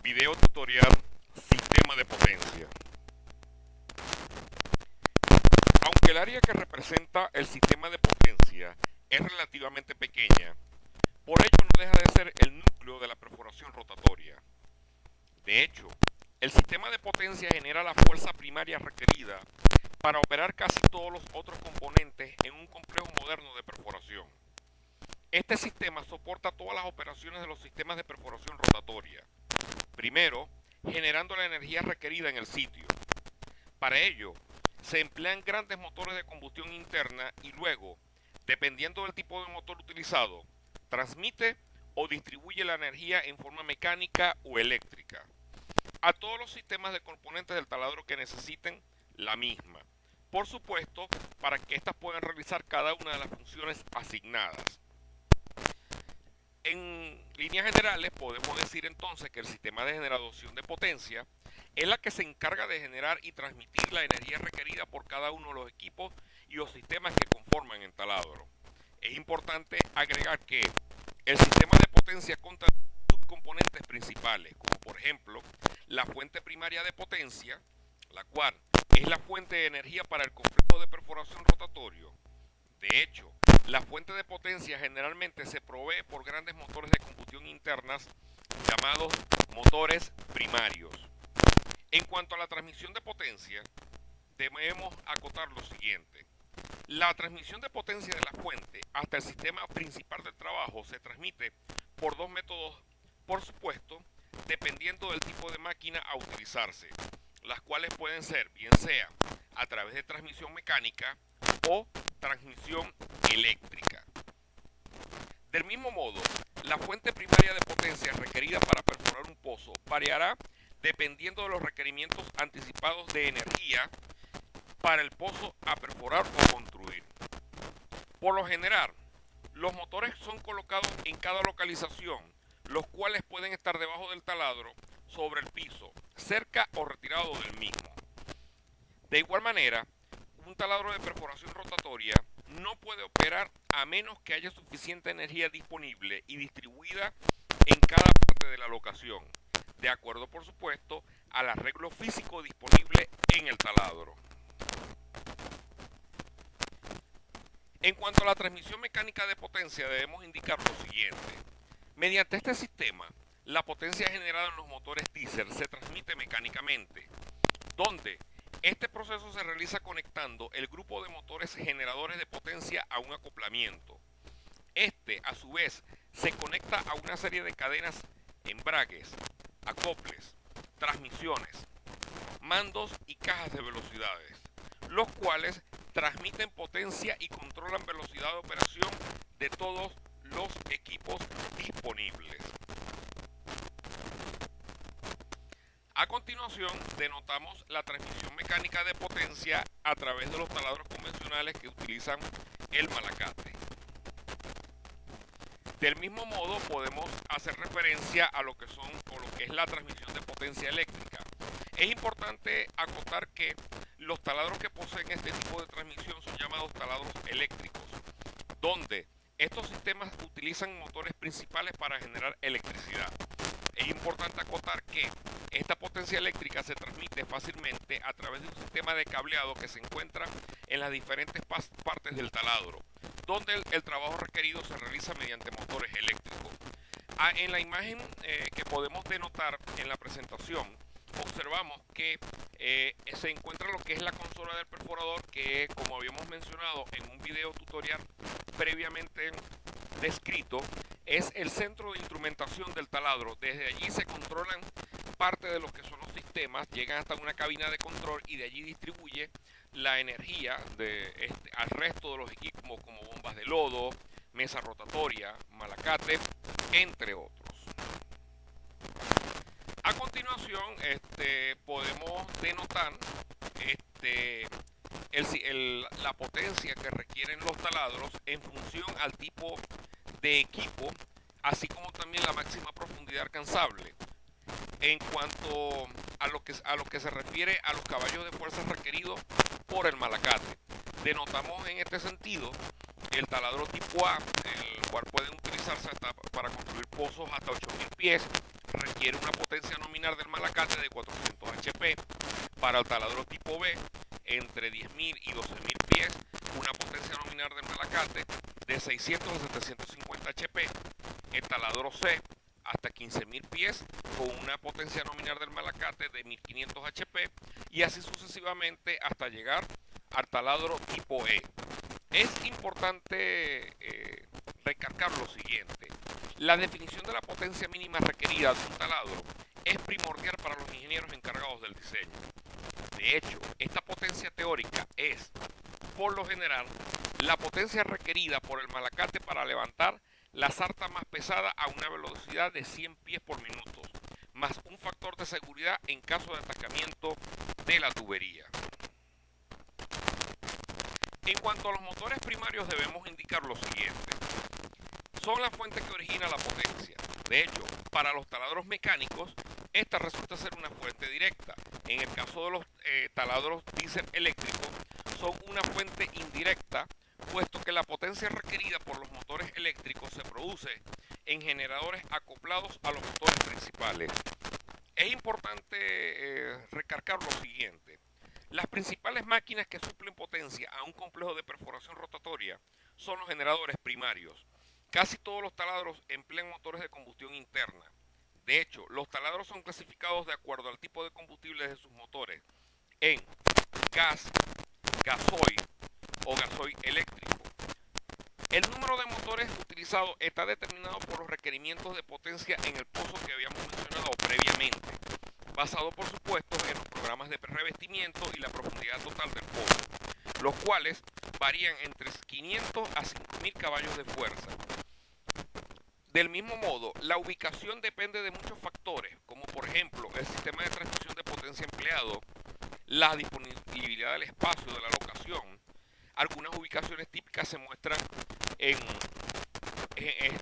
Video tutorial Sistema de potencia. Aunque el área que representa el sistema de potencia es relativamente pequeña, por ello no deja de ser el núcleo de la perforación rotatoria. De hecho, el sistema de potencia genera la fuerza primaria requerida para operar casi todos los otros componentes en un complejo moderno de perforación. Este sistema soporta todas las operaciones de los sistemas de perforación rotatoria. Primero, generando la energía requerida en el sitio. Para ello, se emplean grandes motores de combustión interna y luego, dependiendo del tipo de motor utilizado, transmite o distribuye la energía en forma mecánica o eléctrica a todos los sistemas de componentes del taladro que necesiten la misma. Por supuesto, para que éstas puedan realizar cada una de las funciones asignadas. En líneas generales podemos decir entonces que el sistema de generación de potencia es la que se encarga de generar y transmitir la energía requerida por cada uno de los equipos y los sistemas que conforman el taladro. Es importante agregar que el sistema de potencia consta de subcomponentes principales, como por ejemplo la fuente primaria de potencia, la cual es la fuente de energía para el complejo de perforación rotatorio. De hecho, la fuente de potencia generalmente se provee por grandes motores de combustión internas llamados motores primarios. En cuanto a la transmisión de potencia, debemos acotar lo siguiente. La transmisión de potencia de la fuente hasta el sistema principal del trabajo se transmite por dos métodos, por supuesto, dependiendo del tipo de máquina a utilizarse, las cuales pueden ser bien sea a través de transmisión mecánica o transmisión eléctrica. Del mismo modo, la fuente primaria de potencia requerida para perforar un pozo variará dependiendo de los requerimientos anticipados de energía para el pozo a perforar o construir. Por lo general, los motores son colocados en cada localización, los cuales pueden estar debajo del taladro, sobre el piso, cerca o retirado del mismo. De igual manera, un taladro de perforación rotatoria no puede operar a menos que haya suficiente energía disponible y distribuida en cada parte de la locación, de acuerdo por supuesto al arreglo físico disponible en el taladro. En cuanto a la transmisión mecánica de potencia, debemos indicar lo siguiente. Mediante este sistema, la potencia generada en los motores diésel se transmite mecánicamente, donde este proceso se realiza conectando el grupo de motores generadores de potencia a un acoplamiento. Este, a su vez, se conecta a una serie de cadenas, embragues, acoples, transmisiones, mandos y cajas de velocidades, los cuales transmiten potencia y controlan velocidad de operación de todos los equipos disponibles. A continuación, denotamos la transmisión mecánica de potencia a través de los taladros convencionales que utilizan el malacate. Del mismo modo, podemos hacer referencia a lo que es la transmisión de potencia eléctrica. Es importante acotar que los taladros que poseen este tipo de transmisión son llamados taladros eléctricos, donde estos sistemas utilizan motores principales para generar electricidad. Es importante acotar que esta potencia eléctrica se transmite fácilmente a través de un sistema de cableado que se encuentra en las diferentes partes del taladro, donde el trabajo requerido se realiza mediante motores eléctricos. En la imagen que podemos denotar en la presentación, observamos que se encuentra lo que es la consola del perforador, que como habíamos mencionado en un video tutorial previamente descrito, es el centro de instrumentación del taladro. Desde allí se controlan parte de lo que son los sistemas, llegan hasta una cabina de control y de allí distribuye la energía al resto de los equipos como bombas de lodo, mesa rotatoria, malacate, entre otros. A continuación, podemos denotar la potencia que requieren los taladros en función al tipo de equipo, así como también la máxima profundidad alcanzable. En cuanto a lo que se refiere a los caballos de fuerza requeridos por el malacate, denotamos en este sentido el taladro tipo A, el cual pueden utilizarse para construir pozos hasta 8000 pies, requiere una potencia nominal del malacate de 400 HP. Para el taladro tipo B, entre 10.000 y 12.000 pies, una potencia nominal del malacate de 600 a 750 HP. El taladro C, hasta 15.000 pies, con una potencia nominal del malacate de 1.500 HP, y así sucesivamente hasta llegar al taladro tipo E. Es importante recalcar lo siguiente: la definición de la potencia mínima requerida de un taladro es primordial para los ingenieros encargados del diseño. De hecho, esta potencia teórica es, por lo general, la potencia requerida por el malacate para levantar la sarta más pesada a una velocidad de 100 pies por minuto, más un factor de seguridad en caso de atascamiento de la tubería. En cuanto a los motores primarios, debemos indicar lo siguiente: son la fuente que origina la potencia. De hecho, para los taladros mecánicos, esta resulta ser una fuente directa. En el caso de los taladros diésel eléctricos, son una fuente indirecta, puesto que la potencia requerida por los motores eléctricos se produce en generadores acoplados a los motores principales. Es importante recalcar lo siguiente: las principales máquinas que suplen potencia a un complejo de perforación rotatoria son los generadores primarios. Casi todos los taladros emplean motores de combustión interna. De hecho, los taladros son clasificados de acuerdo al tipo de combustible de sus motores en gas, gasoil o gasoil eléctrico. El número de motores utilizados está determinado por los requerimientos de potencia en el pozo que habíamos mencionado previamente, basado por supuesto en los programas de revestimiento y la profundidad total del pozo, los cuales varían entre 500 a 5.000 caballos de fuerza. Del mismo modo, la ubicación depende de muchos factores, como por ejemplo el sistema de transmisión de potencia empleado, la disponibilidad del espacio de la locación. Algunas ubicaciones típicas se muestran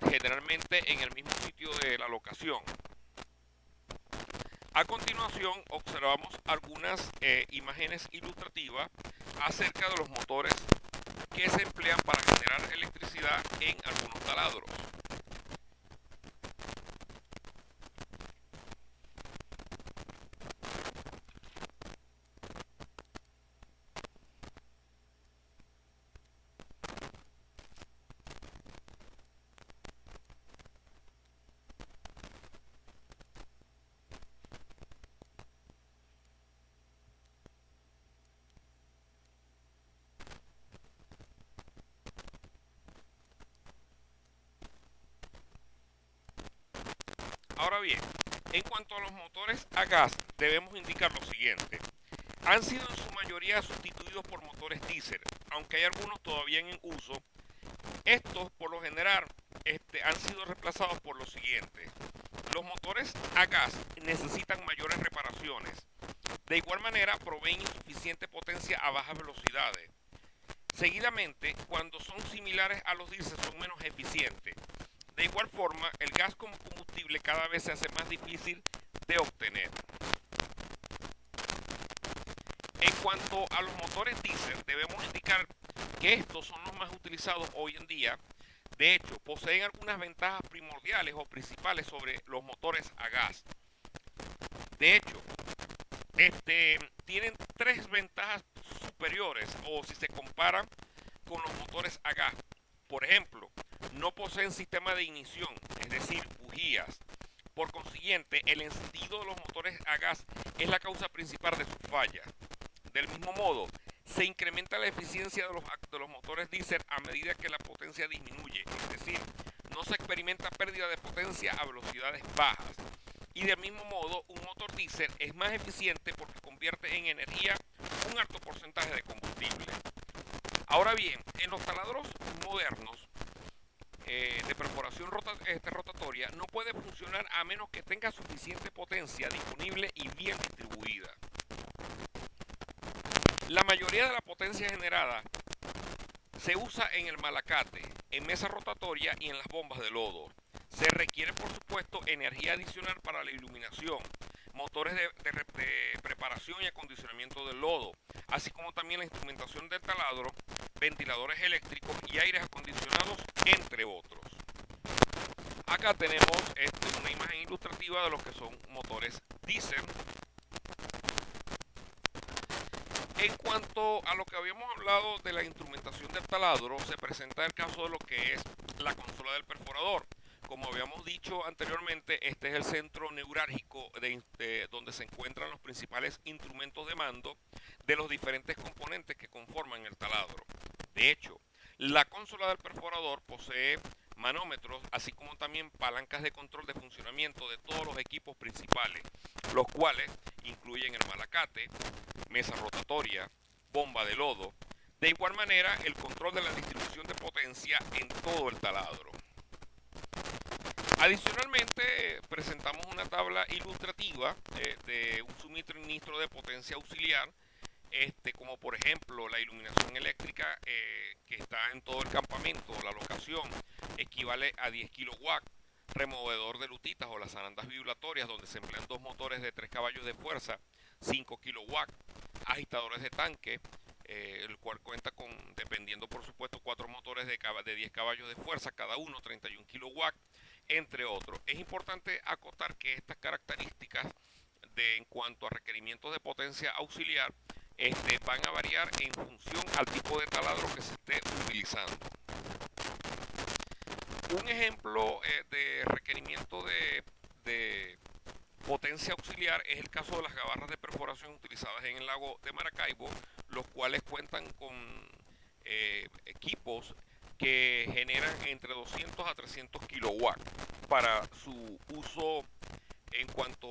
generalmente en el mismo sitio de la locación. A continuación observamos algunas imágenes ilustrativas acerca de los motores que se emplean para generar electricidad en algunos taladros. Ahora bien, en cuanto a los motores a gas, debemos indicar lo siguiente: han sido en su mayoría sustituidos por motores diésel, aunque hay algunos todavía en uso. Estos, por lo general, han sido reemplazados por lo siguiente: los motores a gas necesitan mayores reparaciones. De igual manera, proveen insuficiente potencia a bajas velocidades. Seguidamente, cuando son similares a los diésel, son menos eficientes. De igual forma, el gas como combustible cada vez se hace más difícil de obtener. En cuanto a los motores diésel, debemos indicar que estos son los más utilizados hoy en día. De hecho, poseen algunas ventajas primordiales o principales sobre los motores a gas. De hecho, tienen tres ventajas superiores, o si se comparan con los motores a gas. Por ejemplo, no poseen sistema de ignición, es decir, bujías. Por consiguiente, el encendido de los motores a gas es la causa principal de sus fallas. Del mismo modo, se incrementa la eficiencia de los motores diésel a medida que la potencia disminuye, es decir, no se experimenta pérdida de potencia a velocidades bajas. Y del mismo modo, un motor diésel es más eficiente porque convierte en energía un alto porcentaje de combustible. Ahora bien, en los taladros modernos de perforación rotatoria no puede funcionar a menos que tenga suficiente potencia disponible y bien distribuida. La mayoría de la potencia generada se usa en el malacate, en mesa rotatoria y en las bombas de lodo. Se requiere, por supuesto, energía adicional para la iluminación, motores de preparación y acondicionamiento del lodo, así como también la instrumentación del taladro, ventiladores eléctricos y aires acondicionados, entre otros. Acá tenemos una imagen ilustrativa de los que son motores diésel. En cuanto a lo que habíamos hablado de la instrumentación del taladro, se presenta el caso de lo que es la consola del perforador. Como habíamos dicho anteriormente, este es el centro neurálgico donde se encuentran los principales instrumentos de mando de los diferentes componentes que conforman el taladro. De hecho, la consola del perforador posee manómetros, así como también palancas de control de funcionamiento de todos los equipos principales, los cuales incluyen el malacate, mesa rotatoria, bomba de lodo. De igual manera, el control de la distribución de potencia en todo el taladro. Adicionalmente, presentamos una tabla ilustrativa de un suministro de potencia auxiliar, como por ejemplo la iluminación eléctrica que está en todo el campamento. La locación equivale a 10 kilowatts, removedor de lutitas o las zarandas vibratorias donde se emplean dos motores de 3 caballos de fuerza, 5 kilowatts, agitadores de tanque, el cual cuenta con, dependiendo por supuesto, 4 motores de 10 caballos de fuerza, cada uno 31 kilowatts, entre otros. Es importante acotar que estas características en cuanto a requerimientos de potencia auxiliar van a variar en función al tipo de taladro que se esté utilizando. Un ejemplo de requerimiento de potencia auxiliar es el caso de las gabarras de perforación utilizadas en el lago de Maracaibo, los cuales cuentan con equipos que generan entre 200 a 300 kilowatts para su uso en cuanto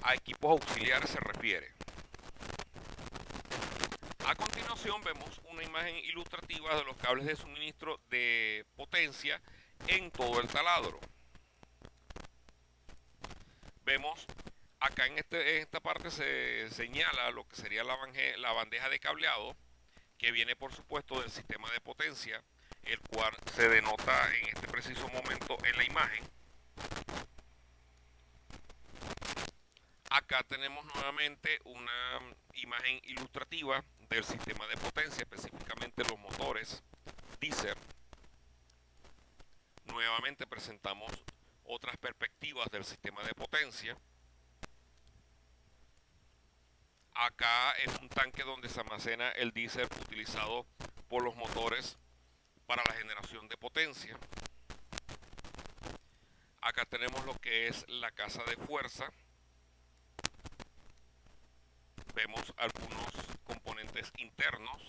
a equipos auxiliares se refiere. A continuación vemos una imagen ilustrativa de los cables de suministro de potencia en todo el taladro. Vemos acá en esta parte se señala lo que sería la bandeja de cableado, que viene por supuesto del sistema de potencia, el cual se denota en este preciso momento en la imagen. Acá tenemos nuevamente una imagen ilustrativa del sistema de potencia, específicamente los motores diésel. Nuevamente presentamos otras perspectivas del sistema de potencia. Acá es un tanque donde se almacena el diésel utilizado por los motores para la generación de potencia. Acá tenemos lo que es la casa de fuerza. Vemos algunos componentes internos.